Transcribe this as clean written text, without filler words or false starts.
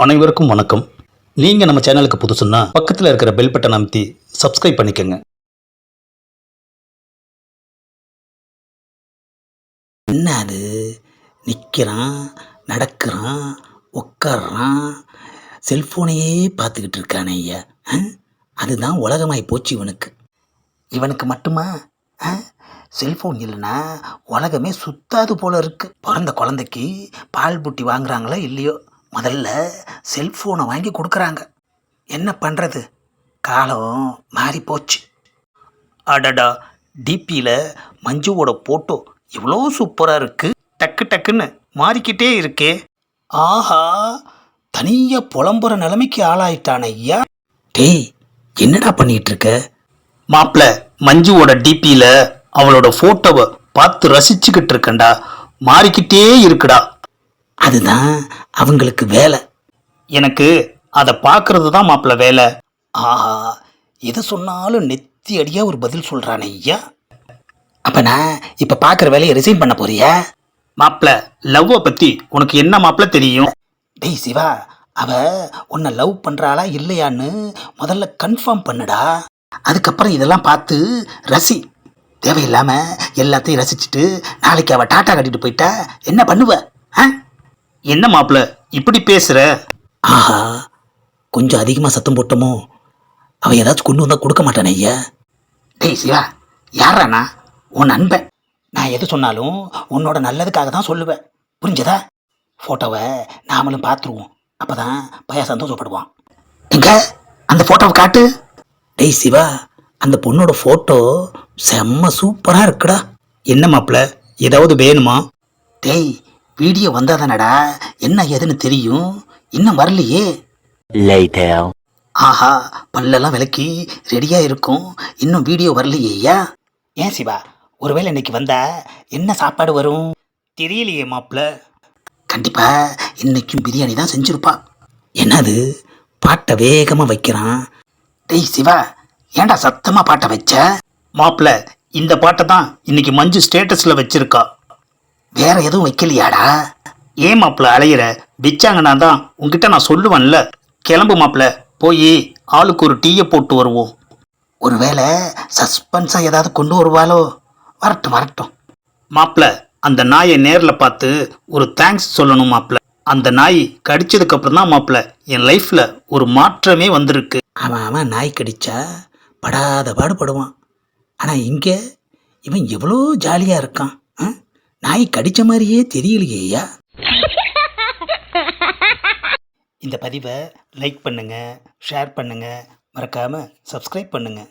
அனைவருக்கும் வணக்கம். நீங்கள் நம்ம சேனலுக்கு புதுசுன்னா பக்கத்தில் இருக்கிற பெல் பட்டன் அமைத்தி சப்ஸ்கிரைப் பண்ணிக்கோங்க. என்ன அது, நிற்கிறான், நடக்கிறான், உட்கார்றான், செல்ஃபோனையே பார்த்துக்கிட்டு இருக்கானே ஐயா. அதுதான் உலகமாய் போச்சு இவனுக்கு. இவனுக்கு மட்டுமா செல்ஃபோன் இல்லைன்னா உலகமே சுத்தாது போல இருக்கு. பிறந்த குழந்தைக்கு பால் புட்டி வாங்குறாங்களோ இல்லையோ, முதல்ல செல்ஃபோனை வாங்கி கொடுக்குறாங்க. என்ன பண்ணுறது, காலம் மாறி போச்சு. அடடா, டிபியில் மஞ்சுவோட ஃபோட்டோ இவ்வளோ சூப்பராக இருக்குது. டக்கு டக்குன்னு மாறிக்கிட்டே இருக்கே. ஆஹா, தனியாக புலம்புற நிலைமைக்கு ஆளாயிட்டான ஐயா. டேய், என்னடா பண்ணிட்டு இருக்க? மாப்பிள்ள, மஞ்சுவோட டிபியில் அவளோட ஃபோட்டோவை பார்த்து ரசிச்சுக்கிட்டு இருக்கேன்டா. மாறிக்கிட்டே இருக்குடா. அதுதான் அவங்களுக்கு வேலை. எனக்கு அதை பார்க்கறது தான் மாப்பிள்ள வேலை. ஆஹா, எது சொன்னாலும் நெத்தி அடியாக ஒரு பதில் சொல்கிறானே ஐயா. அப்போ நான் இப்போ பார்க்குற வேலையை ரிசைன் பண்ண போறியா? மாப்பிள்ள, லவ்வை பற்றி உனக்கு என்ன மாப்பிள்ள தெரியும்? டேய் சிவா, அவ உன்னை லவ் பண்ணுறாளா இல்லையான்னு முதல்ல கன்ஃபார்ம் பண்ணுடா. அதுக்கப்புறம் இதெல்லாம் பார்த்து ரசி. தேவையில்லாமல் எல்லாத்தையும் ரசிச்சுட்டு நாளைக்கு அவள் டாட்டா கட்டிட்டு போயிட்டா என்ன பண்ணுவ? என்ன மாப்பிள்ள இப்படி பேசுகிற? ஆஹா, கொஞ்சம் அதிகமாக சத்தம் போட்டோமோ, அவன் ஏதாச்சும் கொண்டு வந்தால் கொடுக்க மாட்டானே ஐயா. டேய் சிவா, யாராண்ணா? உன் நண்பன். நான் எது சொன்னாலும் உன்னோட நல்லதுக்காக தான் சொல்லுவேன், புரிஞ்சதா? ஃபோட்டோவை நாமளும் பார்த்துருவோம், அப்போ தான் பையன் சந்தோஷப்படுவான். எங்க அந்த ஃபோட்டோவை காட்டு. டேய் சிவா, அந்த பொண்ணோட ஃபோட்டோ செம்ம சூப்பராக இருக்குடா. என்ன மாப்பிள்ள, ஏதாவது வேணுமா? டேய், வீடியோ வந்தாதானடா என்ன ஏதுன்னு தெரியும். இன்னும் வரலையே. ஆஹா, பல்லெல்லாம் விளக்கி ரெடியாக இருக்கும், இன்னும் வீடியோ வரலையே ஐயா. ஏன் சிவா, ஒருவேளை இன்னைக்கு வந்தா என்ன சாப்பாடு வரும்? தெரியலையே மாப்பிள்ள. கண்டிப்பாக இன்னைக்கும் பிரியாணி தான் செஞ்சுருப்பா. என்னது, பாட்டை வேகமாக வைக்கிறான். டேய் சிவா, ஏன்டா சத்தமாக பாட்டை வச்ச? மாப்பிள்ள, இந்த பாட்டை தான் இன்னைக்கு மஞ்சு ஸ்டேட்டஸில் வச்சிருக்கா. வேற எதுவும் வைக்கலையாடா? ஏன் மாப்பிள்ள அலையிற? வச்சாங்கன்னா தான் உங்ககிட்ட நான் சொல்லுவேன்ல. கிளம்பு மாப்பிள்ள, போய் ஆளுக்கு ஒரு டீயை போட்டு வருவோம். ஒருவேளை சஸ்பென்ஸாக ஏதாவது கொண்டு வருவாளோ? வரட்டும் வரட்டும். மாப்பிள்ள, அந்த நாயை நேரில் பார்த்து ஒரு தேங்க்ஸ் சொல்லணும் மாப்பிள்ள. அந்த நாய் கடிச்சதுக்கப்புறம் தான் மாப்பிள்ள என் லைஃப்பில் ஒரு மாற்றமே வந்திருக்கு. அவன் நாய் கடிச்சா படாத பாடுபடுவான். ஆனால் இங்கே இவன் எவ்வளோ ஜாலியாக இருக்கான். நாய் கடித்த மாதிரியே தெரியலையா? இந்த பதிவை லைக் பண்ணுங்கள், ஷேர் பண்ணுங்கள், மறக்காமல் சப்ஸ்கிரைப் பண்ணுங்கள்.